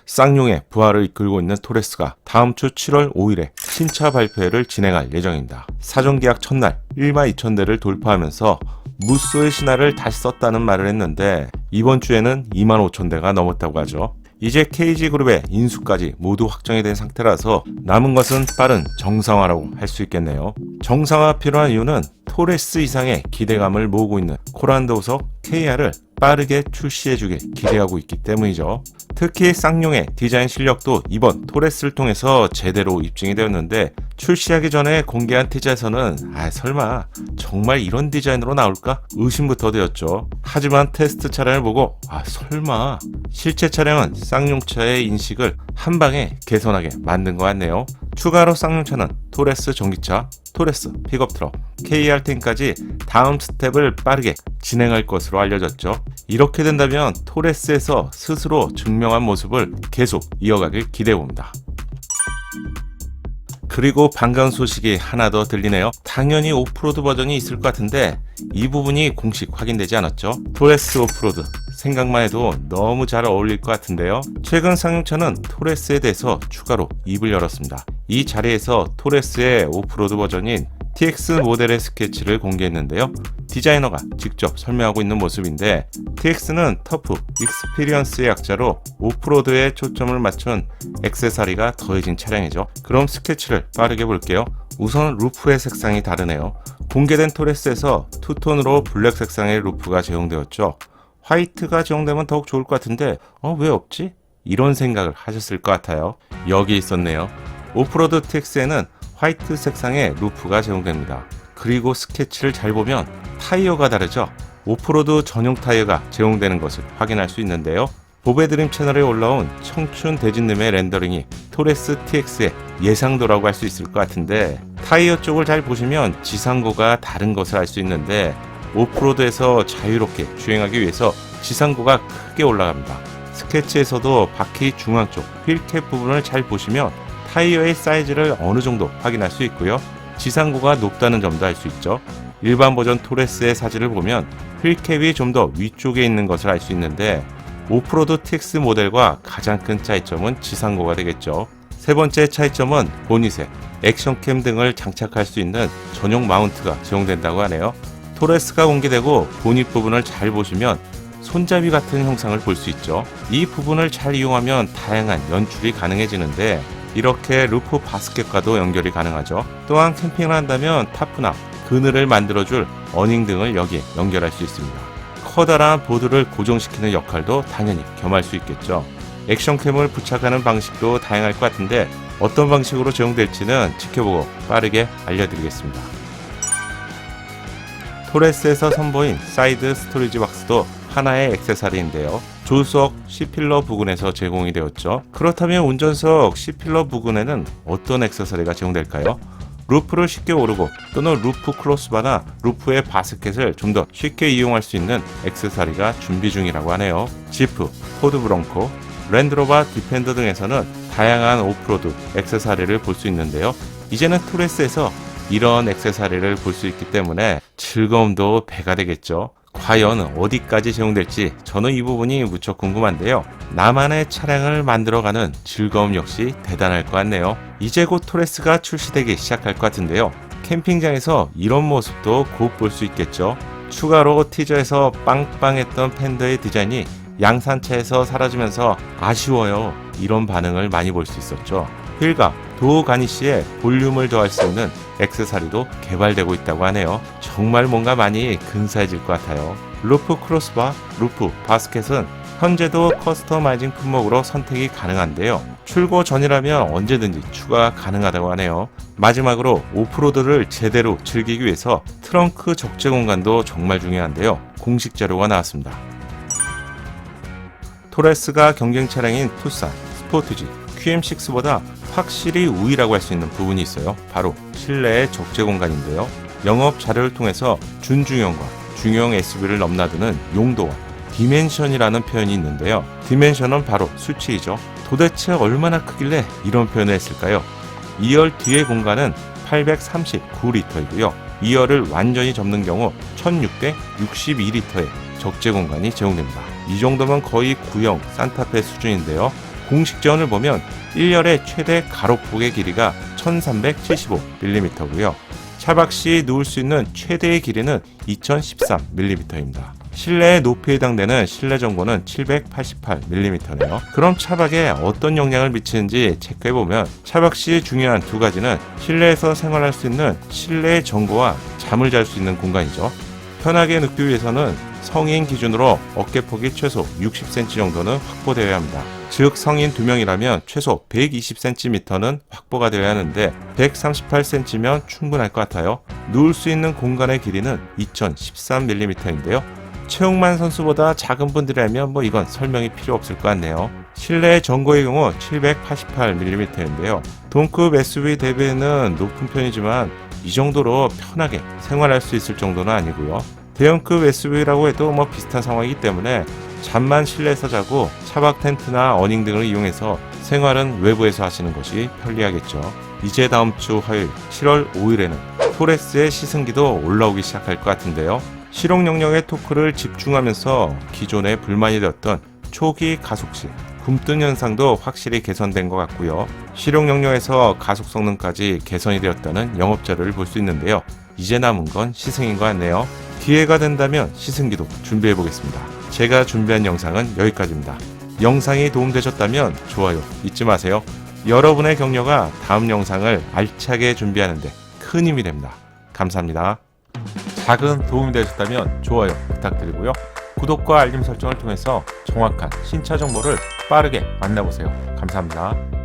쌍용의 부활을 이끌고 있는 토레스가 다음 주 7월 5일에 신차 발표회를 진행할 예정입니다. 사전 계약 첫날 12,000대를 돌파하면서 무쏘의 신화를 다시 썼다는 말을 했는데 이번 주에는 25,000대가 넘었다고 하죠. 이제 KG그룹의 인수까지 모두 확정이 된 상태라서 남은 것은 빠른 정상화라고 할 수 있겠네요. 정상화 필요한 이유는 토레스 이상의 기대감을 모으고 있는 코란도석 KR을 빠르게 출시해주길 기대하고 있기 때문이죠. 특히 쌍용의 디자인 실력도 이번 토레스를 통해서 제대로 입증이 되었는데 출시하기 전에 공개한 티저에서는 설마 정말 이런 디자인으로 나올까 의심부터 되었죠. 하지만 테스트 차량을 보고 설마 실제 차량은 쌍용차의 인식을 한방에 개선하게 만든 것 같네요. 추가로 쌍용차는 토레스 전기차, 토레스 픽업트럭, KR10까지 다음 스텝을 빠르게 진행할 것으로 알려졌죠. 이렇게 된다면 토레스에서 스스로 증명한 모습을 계속 이어가길 기대해봅니다. 그리고 반가운 소식이 하나 더 들리네요. 당연히 오프로드 버전이 있을 것 같은데 이 부분이 공식 확인되지 않았죠. 토레스 오프로드 생각만 해도 너무 잘 어울릴 것 같은데요. 최근 쌍용차는 토레스에 대해서 추가로 입을 열었습니다. 이 자리에서 토레스의 오프로드 버전인 TX 모델의 스케치를 공개했는데요. 디자이너가 직접 설명하고 있는 모습인데 TX는 터프, 익스피리언스의 약자로 오프로드에 초점을 맞춘 액세서리가 더해진 차량이죠. 그럼 스케치를 빠르게 볼게요. 우선 루프의 색상이 다르네요. 공개된 토레스에서 투톤으로 블랙 색상의 루프가 제공되었죠. 화이트가 제공되면 더욱 좋을 것 같은데 왜 없지? 이런 생각을 하셨을 것 같아요. 여기 있었네요. 오프로드 TX에는 화이트 색상의 루프가 제공됩니다. 그리고 스케치를 잘 보면 타이어가 다르죠. 오프로드 전용 타이어가 제공되는 것을 확인할 수 있는데요. 보배드림 채널에 올라온 청춘 대진님의 렌더링이 토레스 TX의 예상도라고 할 수 있을 것 같은데 타이어 쪽을 잘 보시면 지상고가 다른 것을 알 수 있는데 오프로드에서 자유롭게 주행하기 위해서 지상고가 크게 올라갑니다. 스케치에서도 바퀴 중앙 쪽 휠캡 부분을 잘 보시면 타이어의 사이즈를 어느 정도 확인할 수 있고요. 지상고가 높다는 점도 알 수 있죠. 일반 버전 토레스의 사진을 보면 휠캡이 좀 더 위쪽에 있는 것을 알 수 있는데 오프로드 TX 모델과 가장 큰 차이점은 지상고가 되겠죠. 세 번째 차이점은 보닛에 액션캠 등을 장착할 수 있는 전용 마운트가 제공된다고 하네요. 토레스가 공개되고 보닛 부분을 잘 보시면 손잡이 같은 형상을 볼 수 있죠. 이 부분을 잘 이용하면 다양한 연출이 가능해지는데 이렇게 루프 바스켓과도 연결이 가능하죠. 또한 캠핑을 한다면 타프나 그늘을 만들어줄 어닝 등을 여기에 연결할 수 있습니다. 커다란 보드를 고정시키는 역할도 당연히 겸할 수 있겠죠. 액션캠을 부착하는 방식도 다양할 것 같은데 어떤 방식으로 제공될지는 지켜보고 빠르게 알려드리겠습니다. 토레스에서 선보인 사이드 스토리지 박스도 하나의 액세서리인데요. 조수석 C필러 부근에서 제공이 되었죠. 그렇다면 운전석 C필러 부근에는 어떤 액세서리가 제공될까요? 루프를 쉽게 오르고 또는 루프 크로스바나 루프의 바스켓을 좀 더 쉽게 이용할 수 있는 액세서리가 준비 중이라고 하네요. 지프, 포드 브롱코, 랜드로버 디펜더 등에서는 다양한 오프로드 액세서리를 볼 수 있는데요. 이제는 토레스에서 이런 액세서리를 볼 수 있기 때문에 즐거움도 배가 되겠죠. 과연 어디까지 제공될지 저는 이 부분이 무척 궁금한데요. 나만의 차량을 만들어가는 즐거움 역시 대단할 것 같네요. 이제 곧 토레스가 출시되기 시작할 것 같은데요. 캠핑장에서 이런 모습도 곧 볼 수 있겠죠. 추가로 티저에서 빵빵했던 팬더의 디자인이 양산차에서 사라지면서 아쉬워요. 이런 반응을 많이 볼 수 있었죠. 휠과 도어 가니쉬에 볼륨을 더할 수 있는 액세서리도 개발되고 있다고 하네요. 정말 뭔가 많이 근사해질 것 같아요. 루프 크로스바, 루프 바스켓은 현재도 커스터마이징 품목으로 선택이 가능한데요. 출고 전이라면 언제든지 추가 가능하다고 하네요. 마지막으로 오프로드를 제대로 즐기기 위해서 트렁크 적재 공간도 정말 중요한데요. 공식 자료가 나왔습니다. 토레스가 경쟁 차량인 투싼, 스포티지, QM6보다 확실히 우위라고 할 수 있는 부분이 있어요. 바로 실내의 적재 공간인데요. 영업 자료를 통해서 준중형과 중형 SUV를 넘나드는 용도와 디멘션이라는 표현이 있는데요. 디멘션은 바로 수치이죠. 도대체 얼마나 크길래 이런 표현을 했을까요? 2열 뒤의 공간은 839리터이고요. 2열을 완전히 접는 경우 1662리터의 적재 공간이 제공됩니다. 이 정도면 거의 구형 산타페 수준인데요. 공식 지원을 보면 1열의 최대 가로폭의 길이가 1375mm고요. 차박 시 누울 수 있는 최대의 길이는 2013mm입니다. 실내의 높이에 해당되는 실내 전고는 788mm네요. 그럼 차박에 어떤 영향을 미치는지 체크해보면 차박 시 중요한 두 가지는 실내에서 생활할 수 있는 실내 전고와 잠을 잘 수 있는 공간이죠. 편하게 눕기 위해서는 성인 기준으로 어깨폭이 최소 60cm 정도는 확보되어야 합니다. 즉 성인 2명이라면 최소 120cm는 확보가 되어야 하는데 138cm면 충분할 것 같아요. 누울 수 있는 공간의 길이는 2013mm인데요. 최용만 선수보다 작은 분들이라면 이건 설명이 필요 없을 것 같네요. 실내 전고의 경우 788mm인데요. 동급 SUV 대비는 높은 편이지만 이 정도로 편하게 생활할 수 있을 정도는 아니고요. 대형급 SUV라고 해도 비슷한 상황이기 때문에 잠만 실내에서 자고 차박 텐트나 어닝 등을 이용해서 생활은 외부에서 하시는 것이 편리하겠죠. 이제 다음 주 화요일 7월 5일에는 토레스의 시승기도 올라오기 시작할 것 같은데요. 실용 영역의 토크를 집중하면서 기존에 불만이 되었던 초기 가속 시 굼뜬 현상도 확실히 개선된 것 같고요. 실용 영역에서 가속 성능까지 개선이 되었다는 영업자료를 볼 수 있는데요. 이제 남은 건 시승인 것 같네요. 기회가 된다면 시승기도 준비해 보겠습니다. 제가 준비한 영상은 여기까지입니다. 영상이 도움되셨다면 좋아요 잊지 마세요. 여러분의 격려가 다음 영상을 알차게 준비하는데 큰 힘이 됩니다. 감사합니다. 작은 도움이 되셨다면 좋아요 부탁드리고요. 구독과 알림 설정을 통해서 정확한 신차 정보를 빠르게 만나보세요. 감사합니다.